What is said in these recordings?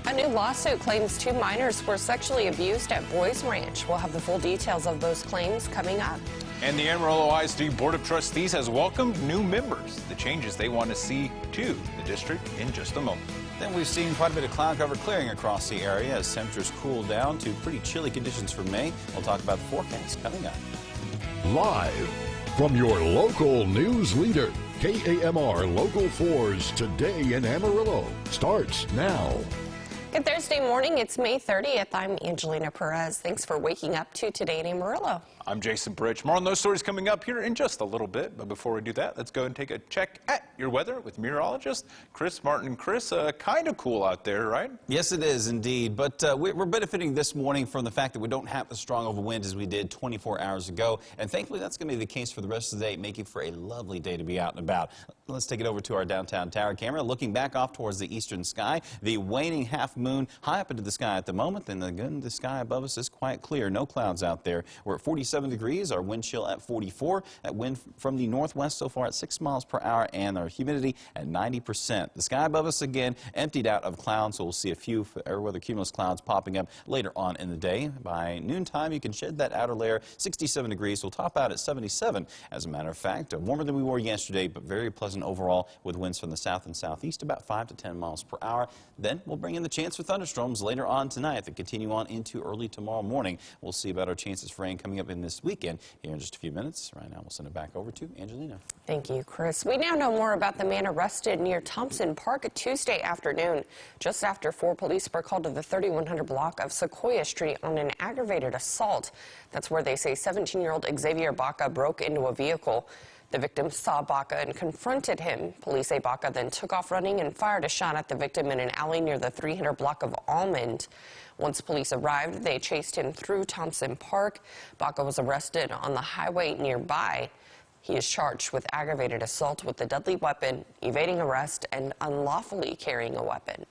A new lawsuit claims 2 minors were sexually abused at Boys Ranch. We'll have the full details of those claims coming up. And the Amarillo ISD Board of Trustees has welcomed new members. The changes they want to see to the district in just a moment. Then we've seen quite a bit of cloud cover clearing across the area as temperatures cool down to pretty chilly conditions for May. We'll talk about the forecast coming up. Live from your local news leader, KAMR Local 4's Today in Amarillo starts now. Good Thursday morning. It's May 30th. I'm Angelina Perez. Thanks for waking up to Today in Amarillo. I'm Jason Bridge. More on those stories coming up here in just a little bit. But before we do that, let's go and take a check at your weather with meteorologist Chris Martin. Chris, kind of cool out there, right? Yes, it is indeed. But we're benefiting this morning from the fact that we don't have as strong of a wind as we did 24 hours ago. And thankfully, that's going to be the case for the rest of the day, making for a lovely day to be out and about. Let's take it over to our downtown tower camera. Looking back off towards the eastern sky, the waning half moon high up into the sky at the moment. And again, the sky above us is quite clear. No clouds out there. We're at 47 degrees. Our wind chill at 44. That wind from the northwest so far at 6 miles per hour, and our humidity at 90%. The sky above us again emptied out of clouds, so we'll see a few air weather cumulus clouds popping up later on in the day. By noontime, you can shed that outer layer. 67 degrees. We'll top out at 77. As a matter of fact, warmer than we were yesterday, but very pleasant overall with winds from the south and southeast about 5 to 10 miles per hour. Then we'll bring in the chance for thunderstorms later on tonight that continue on into early tomorrow morning. We'll see about our chances for rain coming up in this weekend here in just a few minutes. Right now, we'll send it back over to Angelina. Thank you, Chris. We now know more about the man arrested near Thompson Park Tuesday afternoon. Just after 4, police were called to the 3100 block of Sequoia Street on an aggravated assault. That's where they say 17-year-old Xavier Baca broke into a vehicle. The victim saw Baca and confronted him. Police say Baca then took off running and fired a shot at the victim in an alley near the 300 block of Almond. Once police arrived, they chased him through Thompson Park. Baca was arrested on the highway nearby. He is charged with aggravated assault with a deadly weapon, evading arrest, and unlawfully carrying a weapon.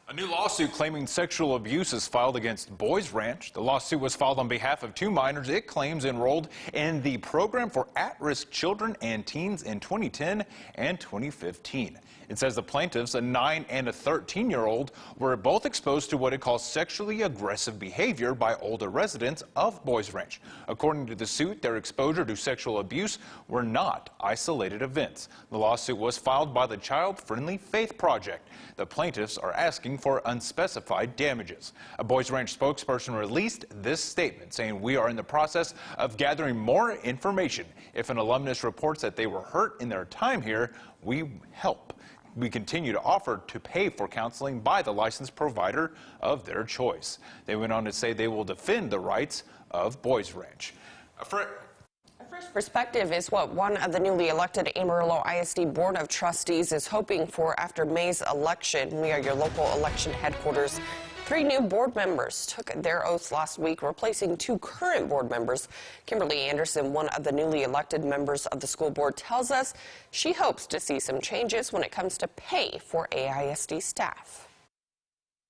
A new lawsuit claiming sexual abuse is filed against Boys Ranch. The lawsuit was filed on behalf of 2 minors it claims enrolled in the program for at-risk children and teens in 2010 and 2015. It says the plaintiffs, a 9 and a 13-year-old, were both exposed to what it calls sexually aggressive behavior by older residents of Boys Ranch. According to the suit, their exposure to sexual abuse were not isolated events. The lawsuit was filed by the Child Friendly Faith Project. The plaintiffs are asking for unspecified damages. A Boys Ranch spokesperson released this statement saying, "We are in the process of gathering more information. If an alumnus reports that they were hurt in their time here, we help. We continue to offer to pay for counseling by the licensed provider of their choice." They went on to say they will defend the rights of Boys Ranch. Our first perspective is what one of the newly elected Amarillo ISD Board of Trustees is hoping for after May's election. We are your local election headquarters. 3 new board members took their oaths last week, replacing 2 current board members. Kimberly Anderson, one of the newly elected members of the school board, tells us she hopes to see some changes when it comes to pay for AISD staff.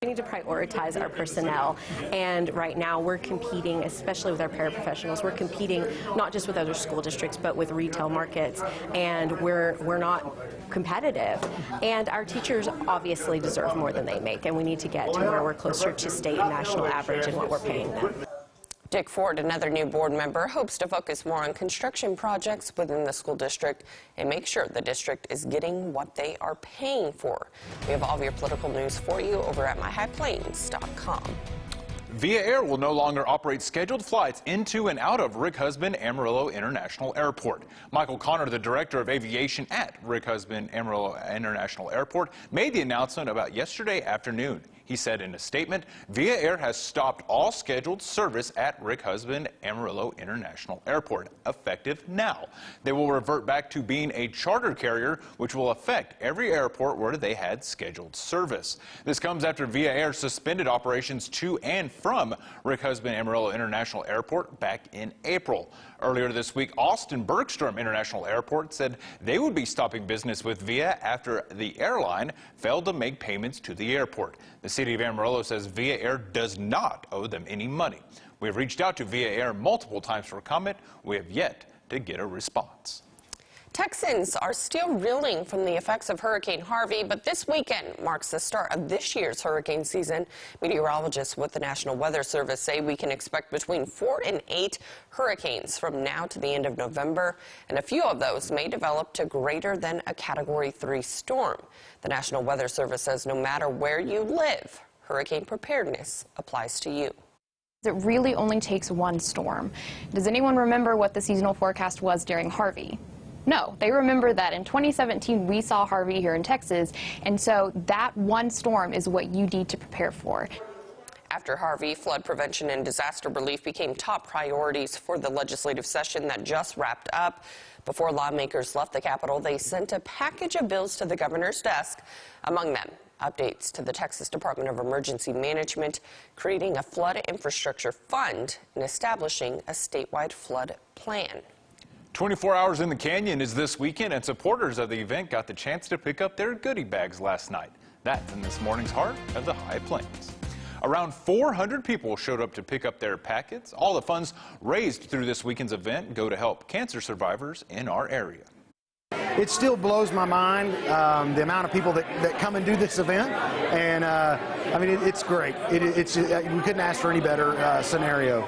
We need to prioritize our personnel, and right now we're competing, especially with our paraprofessionals, we're competing not just with other school districts but with retail markets, and we're not competitive. And our teachers obviously deserve more than they make, and we need to get to where we're closer to state and national average in what we're paying them. Dick Ford, another new board member, hopes to focus more on construction projects within the school district and make sure the district is getting what they are paying for. We have all of your political news for you over at myhighplains.com. Via Air will no longer operate scheduled flights into and out of Rick Husband Amarillo International Airport. Michael Connor, the director of aviation at Rick Husband Amarillo International Airport, made the announcement about yesterday afternoon. He said in a statement, Via Air has stopped all scheduled service at Rick Husband Amarillo International Airport, effective now. They will revert back to being a charter carrier, which will affect every airport where they had scheduled service. This comes after Via Air suspended operations to and from Rick Husband Amarillo International Airport back in April. Earlier this week, Austin Bergstrom International Airport said they would be stopping business with Via after the airline failed to make payments to the airport. The city of Amarillo says Via Air does not owe them any money. We have reached out to Via Air multiple times for comment. We have yet to get a response. Texans are still reeling from the effects of Hurricane Harvey, but this weekend marks the start of this year's hurricane season. Meteorologists with the National Weather Service say we can expect between 4 and 8 hurricanes from now to the end of November, and a few of those may develop to greater than a Category 3 storm. The National Weather Service says no matter where you live, hurricane preparedness applies to you. It really only takes one storm. Does anyone remember what the seasonal forecast was during Harvey? No, they remember that in 2017 we saw Harvey here in Texas, and so that one storm is what you need to prepare for. After Harvey, flood prevention and disaster relief became top priorities for the legislative session that just wrapped up. Before lawmakers left the Capitol, they sent a package of bills to the governor's desk. Among them, updates to the Texas Department of Emergency Management, creating a flood infrastructure fund, and establishing a statewide flood plan. 24 Hours in the Canyon is this weekend, and supporters of the event got the chance to pick up their goodie bags last night. That's in this morning's heart of the High Plains. Around 400 people showed up to pick up their packets. All the funds raised through this weekend's event go to help cancer survivors in our area. It still blows my mind, the amount of people that come and do this event, and I mean, it's great. We couldn't ask for any better scenario.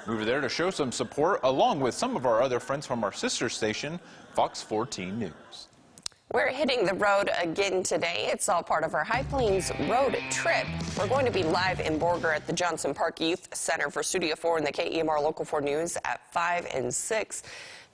We were there to show some support along with some of our other friends from our sister station, Fox 14 News. We're hitting the road again today. It's all part of our High Plains road trip. We're going to be live in Borger at the Johnson Park Youth Center for Studio 4 and the KEMR Local 4 News at 5 and 6.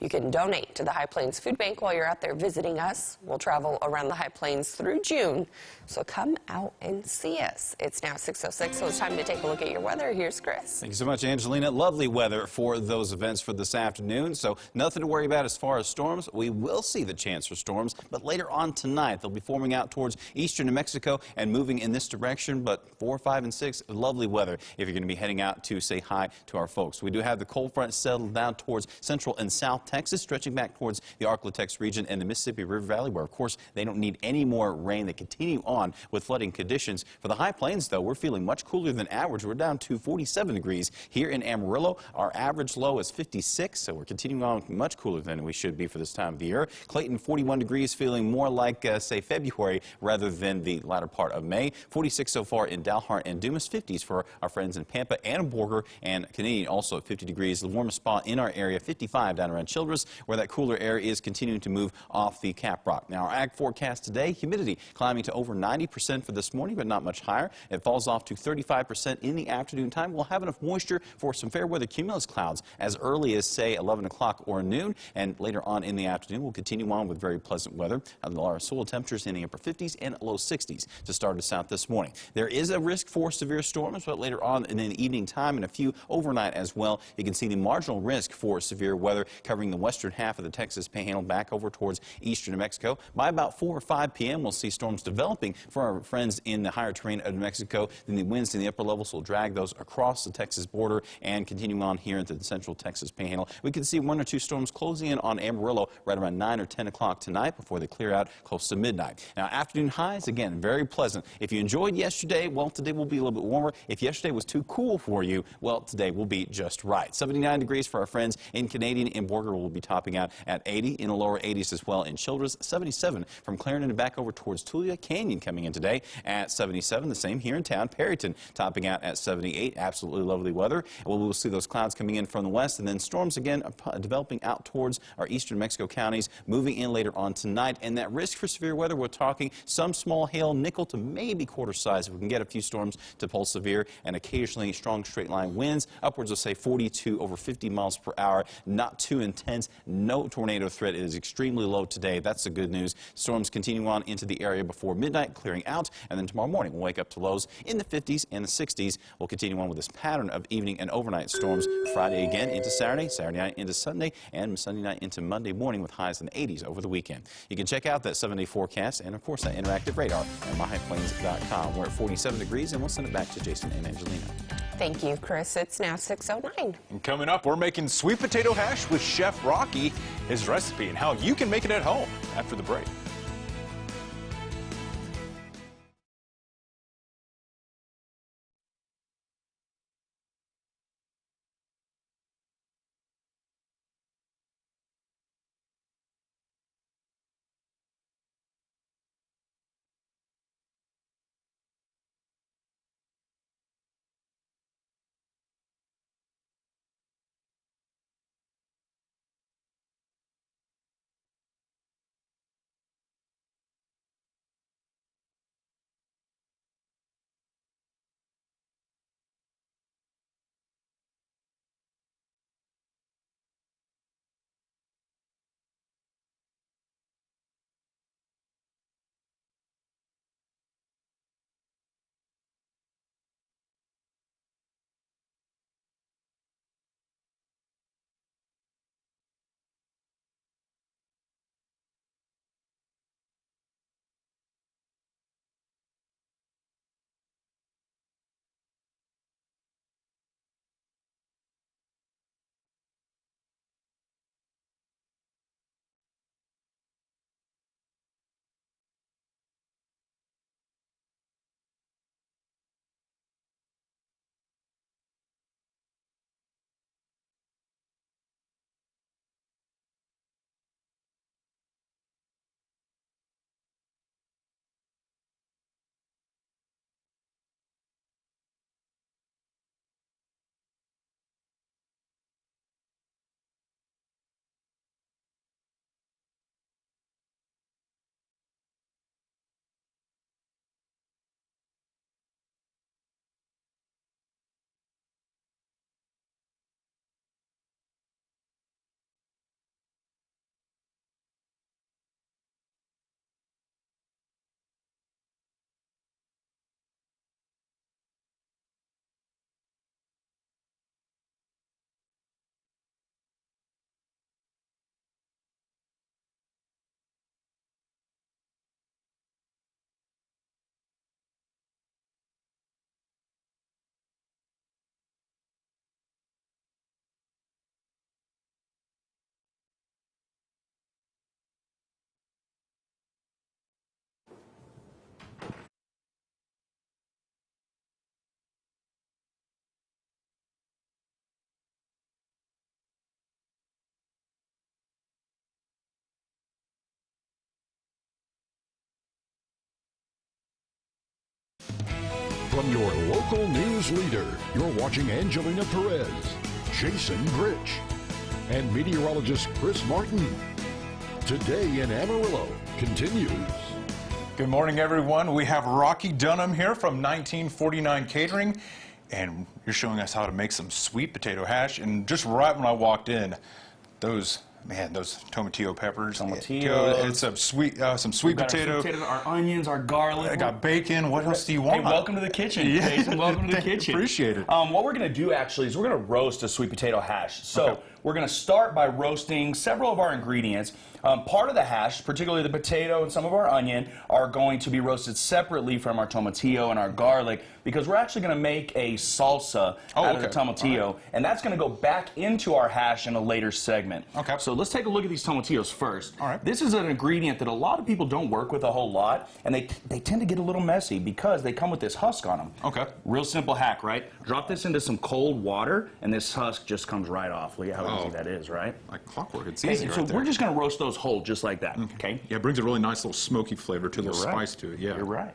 You can donate to the High Plains Food Bank while you're out there visiting us. We'll travel around the High Plains through June, so come out and see us. It's now 6:06, so it's time to take a look at your weather. Here's Chris. Thank you so much, Angelina. Lovely weather for those events for this afternoon, so nothing to worry about as far as storms. We will see the chance for storms, but later on tonight, they'll be forming out towards eastern New Mexico and moving in this direction, but 4, 5, and 6, lovely weather if you're going to be heading out to say hi to our folks. We do have the cold front settled down towards central and south Texas, stretching back towards the Arklatex region and the Mississippi River Valley, where, of course, they don't need any more rain. They continue on with flooding conditions. For the High Plains, though, we're feeling much cooler than average. We're down to 47 degrees here in Amarillo. Our average low is 56, so we're continuing on much cooler than we should be for this time of the year. Clayton, 41 degrees, feeling more like, say, February rather than the latter part of May. 46 so far in Dalhart and Dumas. 50s for our friends in Pampa and Borger, and Canadian also at 50 degrees. The warmest spot in our area, 55 down around Childress, where that cooler air is continuing to move off the Cap Rock. Now, our ag forecast today, humidity climbing to over 90% for this morning, but not much higher. It falls off to 35% in the afternoon time. We'll have enough moisture for some fair weather cumulus clouds as early as, say, 11 o'clock or noon, and later on in the afternoon, we'll continue on with very pleasant weather. Our soil temperatures in the upper 50s and low 60s to start us out this morning. There is a risk for severe storms, but later on in the evening time and a few overnight as well, you can see the marginal risk for severe weather covering the western half of the Texas Panhandle back over towards eastern New Mexico. By about 4 or 5 p.m., we'll see storms developing for our friends in the higher terrain of New Mexico. Then the winds in the upper levels will drag those across the Texas border and continuing on here into the central Texas Panhandle. We can see 1 or 2 storms closing in on Amarillo right around 9 or 10 o'clock tonight before they clear out close to midnight. Now, afternoon highs, again, very pleasant. If you enjoyed yesterday, well, today will be a little bit warmer. If yesterday was too cool for you, well, today will be just right. 79 degrees for our friends in Canadian and Borger. Will be topping out at 80 in the lower 80s as well in Childress. 77 from Clarendon and back over towards Tulia. Canyon coming in today at 77. The same here in town. Perryton topping out at 78. Absolutely lovely weather. We'll see those clouds coming in from the west, and then storms again developing out towards our eastern Mexico counties, moving in later on tonight. And that risk for severe weather, we're talking some small hail, nickel to maybe quarter size if we can get a few storms to pull severe, and occasionally strong straight line winds upwards of, say, 40 to over 50 miles per hour. Not too intense. No tornado threat. It is extremely low today. That's the good news. Storms continue on into the area before midnight, clearing out, and then tomorrow morning we'll wake up to lows in the 50s and the 60s. We'll continue on with this pattern of evening and overnight storms Friday again into Saturday, Saturday night into Sunday, and Sunday night into Monday morning with highs in the 80s over the weekend. You can check out that 7-day forecast and, of course, that interactive radar at myhighplains.com. We're at 47 degrees, and we'll send it back to Jason and Angelina. Thank you, Chris. It's now 6:09. And coming up, we're making sweet potato hash with Chef Rocky, his recipe and how you can make it at home after the break. from your local news leader, you're watching Angelina Perez, Jason Grich, and meteorologist Chris Martin. Today in Amarillo continues. Good morning, everyone. We have Rocky Dunham here from 1949 Catering, and you're showing us how to make some sweet potato hash. And just right when I walked in, those tomatillo peppers. Tomatillos. It's some sweet potato. Our onions, our garlic. I got bacon. What else do you want? Hey, welcome to the kitchen, Jason. Welcome to the kitchen. Appreciate it. What we're going to do actually is we're going to roast a sweet potato hash. So we're going to start by roasting several of our ingredients. Part of the hash, particularly the potato and some of our onion, are going to be roasted separately from our tomatillo and our garlic because we're actually going to make a salsa out of the tomatillo, and that's going to go back into our hash in a later segment. Okay. So let's take a look at these tomatillos first. All right. This is an ingredient that a lot of people don't work with a whole lot, and they tend to get a little messy because they come with this husk on them. Okay. Real simple hack, right? Drop this into some cold water, and this husk just comes right off. Look at how easy that is, right? Like clockwork. It's easy So we're just going to roast those whole just like that, okay? Yeah, it brings a really nice little smoky flavor to a little spice to it. Yeah. You're right.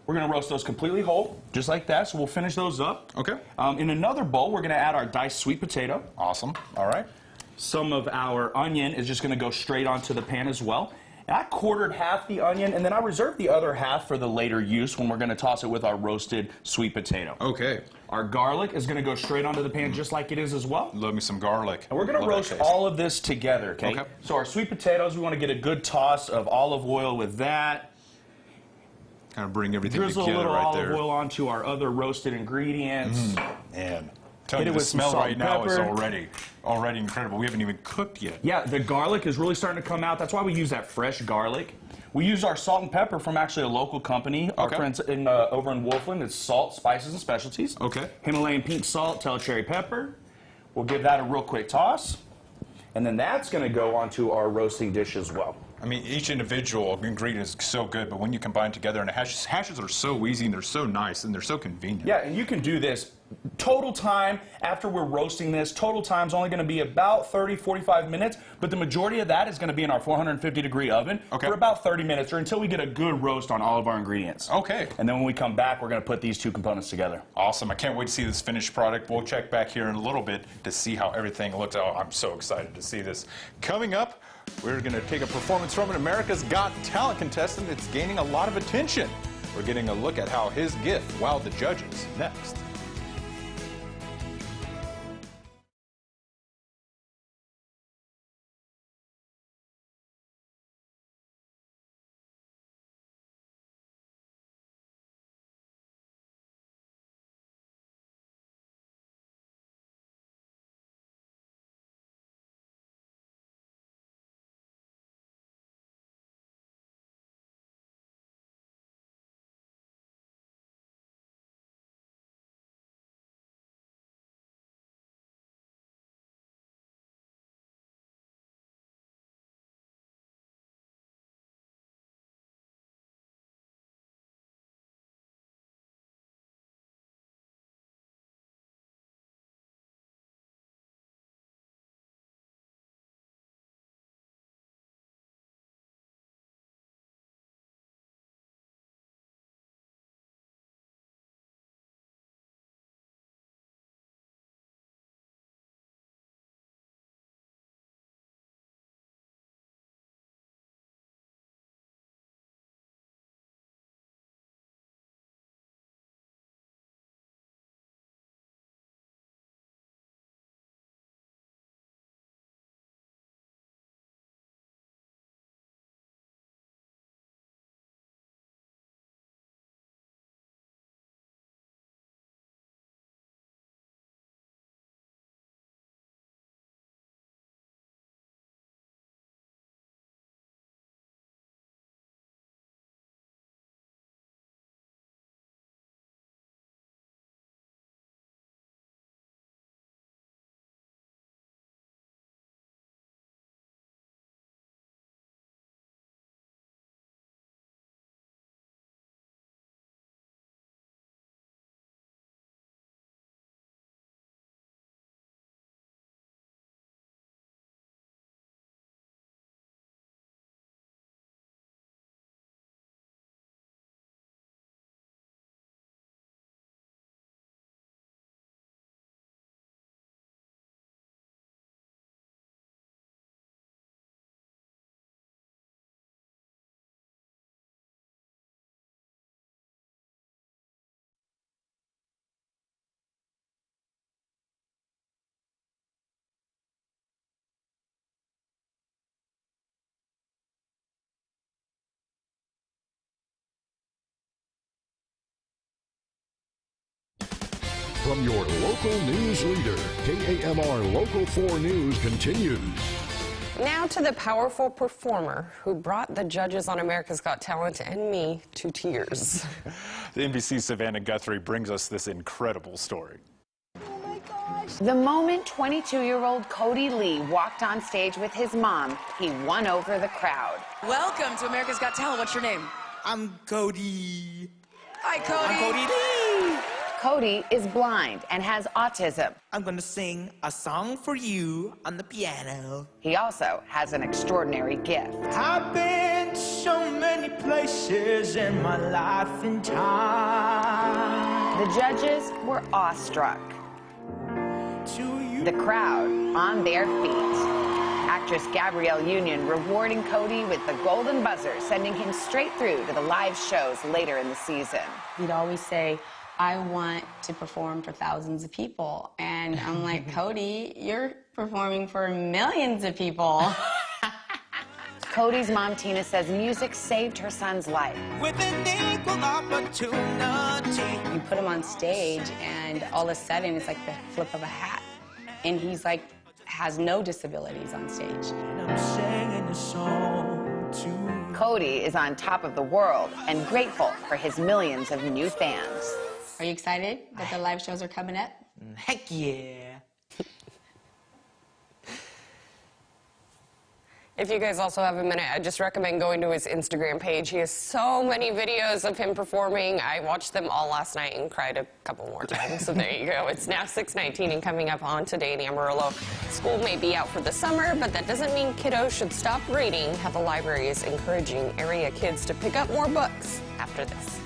We're going to roast those completely whole, just like that, so we'll finish those up. Okay. In another bowl, we're going to add our diced sweet potato. Awesome. All right. Some of our onion is just going to go straight onto the pan as well. And I quartered half the onion, and then I reserved the other half for the later use when we're going to toss it with our roasted sweet potato. Okay. Our garlic is going to go straight onto the pan just like it is as well. Love me some garlic. And we're going to roast all of this together, okay? So our sweet potatoes, we want to get a good toss of olive oil with that. Kind of bring everything Drizzle a together little right olive there. oil onto our other roasted ingredients. Man, tell you Hit it the with some smell salt right and now is pepper. already incredible. We haven't even cooked yet. Yeah, the garlic is really starting to come out. That's why we use that fresh garlic. We use our salt and pepper from actually a local company, our friends over in Wolfland. It's Salt, Spices, and Specialties. Okay. Himalayan pink salt, Tell cherry pepper. We'll give that a real quick toss. And then that's going to go onto our roasting dish as well. I mean, each individual ingredient is so good, but when you combine together, and hashes are so easy, and they're so nice, and they're so convenient. Yeah, and you can do this. Total time, after we're roasting this, total time is only going to be about 30, 45 minutes, but the majority of that is going to be in our 450-degree oven for about 30 minutes, or until we get a good roast on all of our ingredients. Okay. And then when we come back, we're going to put these two components together. Awesome. I can't wait to see this finished product. We'll check back here in a little bit to see how everything looks. Oh, I'm so excited to see this. Coming up, we're going to take a performance from an America's Got Talent contestant that's gaining a lot of attention. We're getting a look at how his gift wowed the judges. Next. from your local news leader. KAMR Local 4 News continues. Now to the powerful performer who brought the judges on America's Got Talent and me to tears. The NBC's Savannah Guthrie brings us this incredible story. The moment 22-year-old Cody Lee walked on stage with his mom, he won over the crowd. Welcome to America's Got Talent. What's your name? I'm Cody. Hi, Cody. I'm Cody Lee. Cody is blind and has autism. I'm going to sing a song for you on the piano. He also has an extraordinary gift. I've been to so many places in my life and time. The judges were awestruck. The crowd on their feet. Actress Gabrielle Union rewarding Cody with the golden buzzer, sending him straight through to the live shows later in the season. He'd always say, I want to perform for thousands of people. And I'm like, Cody, you're performing for millions of people. Cody's mom, Tina, says music saved her son's life. With an equal opportunity. You put him on stage, and all of a sudden, it's like the flip of a hat. And he's like, has no disabilities on stage. And I'm singing a song too. Cody is on top of the world and grateful for his millions of new fans. Are you excited that the live shows are coming up? Heck yeah. If you guys also have a minute, I just recommend going to his Instagram page. He has so many videos of him performing. I watched them all last night and cried a couple more times. So there you go. It's now 6:19 and coming up on Today in Amarillo. School may be out for the summer, but that doesn't mean kiddos should stop reading. How the library is encouraging area kids to pick up more books after this.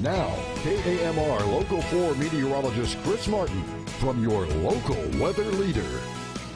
Now, KAMR Local 4 meteorologist Chris Martin from your local weather leader.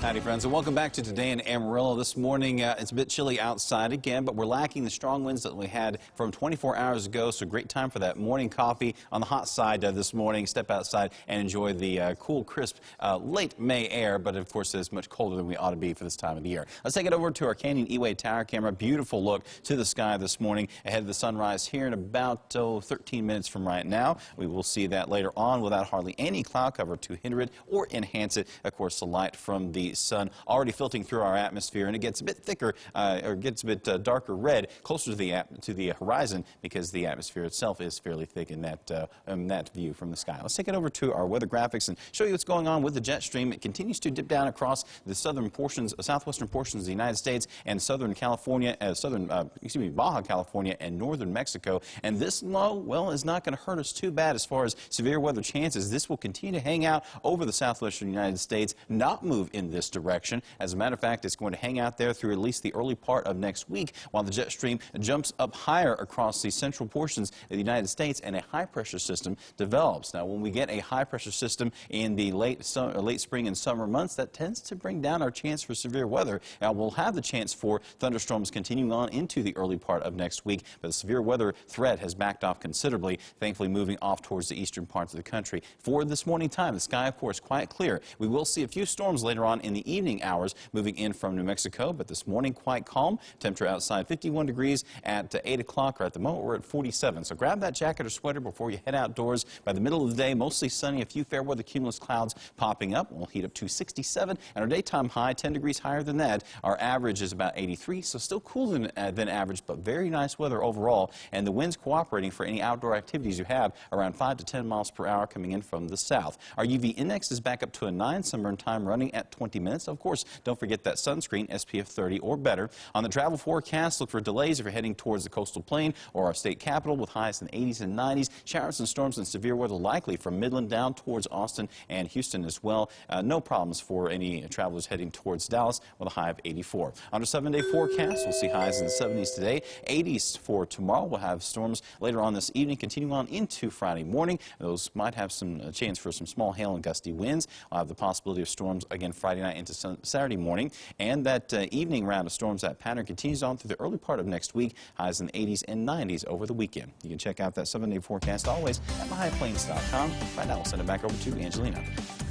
Howdy, friends, and welcome back to Today in Amarillo. This morning, it's a bit chilly outside again, but we're lacking the strong winds that we had from 24 hours ago, so great time for that morning coffee on the hot side this morning. Step outside and enjoy the cool, crisp, late May air, but of course it's much colder than we ought to be for this time of the year. Let's take it over to our Canyon E-Way Tower camera. Beautiful look to the sky this morning ahead of the sunrise here in about 13 minutes from right now. We will see that later on without hardly any cloud cover to hinder it or enhance it. Of course, the light from the sun already filtering through our atmosphere, and it gets a bit thicker or gets a bit darker red closer to the horizon because the atmosphere itself is fairly thick in that view from the sky. Let's take it over to our weather graphics and show you what's going on with the jet stream. It continues to dip down across the southwestern portions of the United States and southern California, Baja California and northern Mexico. And this low, well, is not going to hurt us too bad as far as severe weather chances. This will continue to hang out over the southwestern United States, not move in this direction. As a matter of fact, it's going to hang out there through at least the early part of next week while the jet stream jumps up higher across the central portions of the United States and a high-pressure system develops. Now, when we get a high-pressure system in the late spring and summer months, that tends to bring down our chance for severe weather. Now, we'll have the chance for thunderstorms continuing on into the early part of next week, but the severe weather threat has backed off considerably, thankfully moving off towards the eastern parts of the country. For this morning time, the sky, of course, quite clear. We will see a few storms later on in the evening hours moving in from New Mexico, but this morning quite calm. Temperature outside 51 degrees at 8 o'clock, or at the moment we're at 47. So grab that jacket or sweater before you head outdoors. By the middle of the day, mostly sunny, a few fair weather cumulus clouds popping up. We'll heat up to 67, and our daytime high 10 degrees higher than that. Our average is about 83, so still cooler than average, but very nice weather overall. And the winds cooperating for any outdoor activities you have around 5 to 10 miles per hour coming in from the south. Our UV index is back up to a 9, sunburn time running at 20 minutes. Of course, don't forget that sunscreen, SPF 30 or better. On the travel forecast, look for delays if you're heading towards the coastal plain or our state capital with highs in the 80s and 90s. Showers and storms and severe weather likely from Midland down towards Austin and Houston as well. No problems for any travelers heading towards Dallas with a high of 84. On our 7-day forecast, we'll see highs in the 70s today, 80s for tomorrow. We'll have storms later on this evening, continuing on into Friday morning. Those might have some chance for some small hail and gusty winds. We'll have the possibility of storms again Friday night into Saturday morning. And that evening round of storms, that pattern continues on through the early part of next week, highs in the 80s and 90s over the weekend. You can check out that 7-day forecast always at myhighplains.com. Right now, we'll send it back over to Angelina.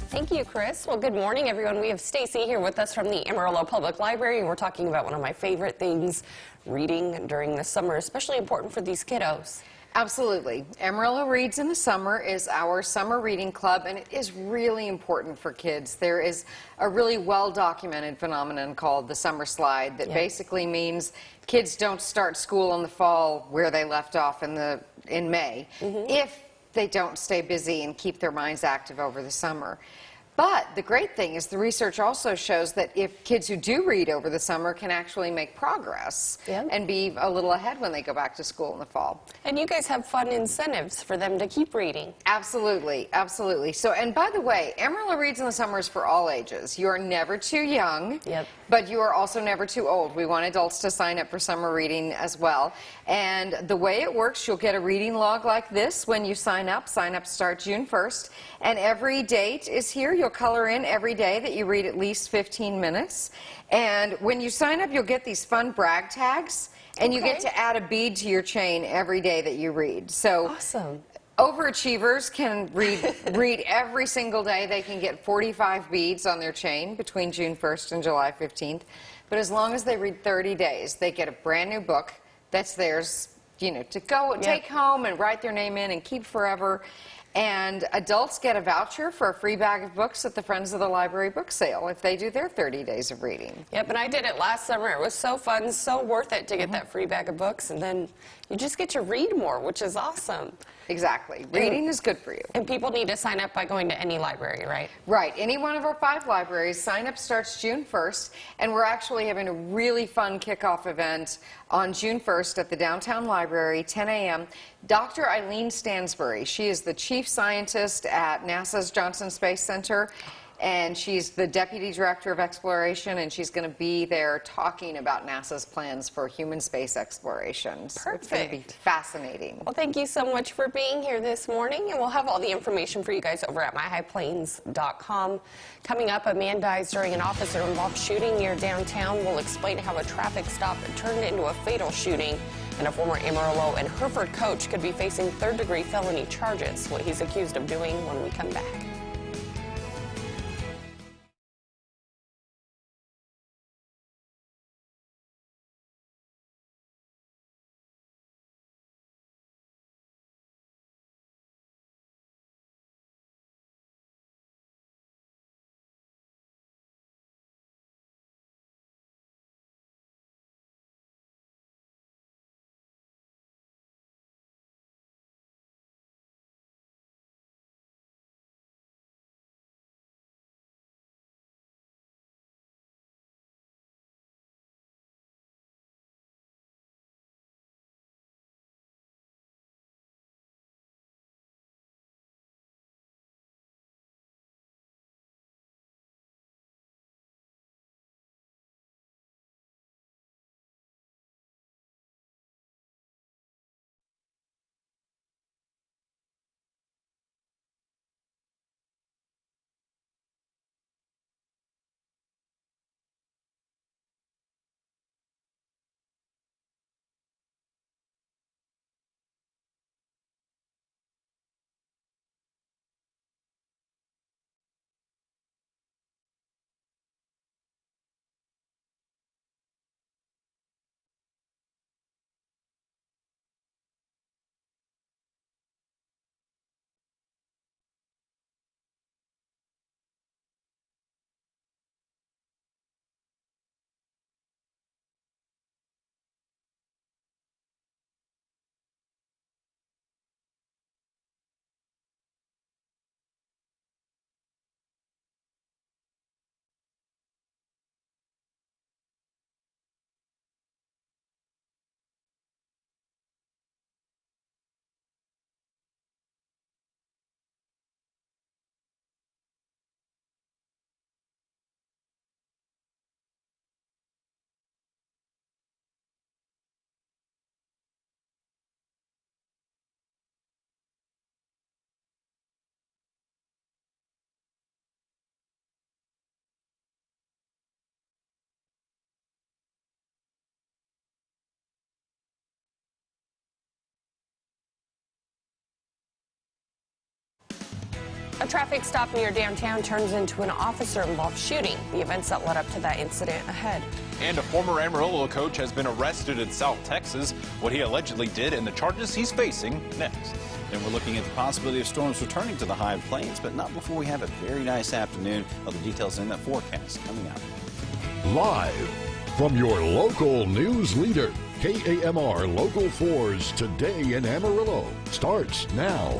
Thank you, Chris. Well, good morning, everyone. We have Stacy here with us from the Amarillo Public Library, and we're talking about one of my favorite things, reading during the summer, especially important for these kiddos. Absolutely. Amarillo Reads in the Summer is our summer reading club, and it is really important for kids. There is a really well-documented phenomenon called the summer slide that basically means kids don't start school in the fall where they left off in May if they don't stay busy and keep their minds active over the summer. But the great thing is the research also shows that if kids who do read over the summer can actually make progress and be a little ahead when they go back to school in the fall. And you guys have fun incentives for them to keep reading. Absolutely, absolutely. So, and by the way, Amarillo Reads in the Summer is for all ages. You are never too young, but you are also never too old. We want adults to sign up for summer reading as well. And the way it works, you'll get a reading log like this when you sign up. Sign up starts June 1st, and every date is here. You'll color in every day that you read at least 15 minutes. And when you sign up, you'll get these fun brag tags, and you get to add a bead to your chain every day that you read. So awesome. Overachievers can read every single day. They can get 45 beads on their chain between June 1st and July 15th. But as long as they read 30 days, they get a brand new book that's theirs, you know, to go take home and write their name in and keep forever. And adults get a voucher for a free bag of books at the Friends of the Library book sale if they do their 30 days of reading. Yep, and I did it last summer. It was so fun, so worth it to get that free bag of books, and then you just get to read more, which is awesome. Exactly. Reading is good for you. And people need to sign up by going to any library, right? Right. Any one of our 5 libraries. Sign up starts June 1st, and we're actually having a really fun kickoff event on June 1st at the Downtown Library, 10 a.m. Dr. Eileen Stansbury, she is the chief scientist at NASA's Johnson Space Center. and she's the Deputy Director of Exploration, and she's going to be there talking about NASA's plans for human space exploration. So it's going to be fascinating. Well, thank you so much for being here this morning, and we'll have all the information for you guys over at myhighplains.com. Coming up, a man dies during an officer-involved shooting near downtown. We'll explain how a traffic stop turned into a fatal shooting, and a former Amarillo and Hereford coach could be facing third-degree felony charges. What he's accused of doing when we come back. A traffic stop near downtown turns into an officer-involved shooting. The events that led up to that incident ahead. And a former Amarillo coach has been arrested in South Texas. What he allegedly did and the charges he's facing next. And we're looking at the possibility of storms returning to the high plains, but not before we have a very nice afternoon. All the details in that forecast coming up. Live from your local news leader, KAMR Local 4's Today in Amarillo starts now.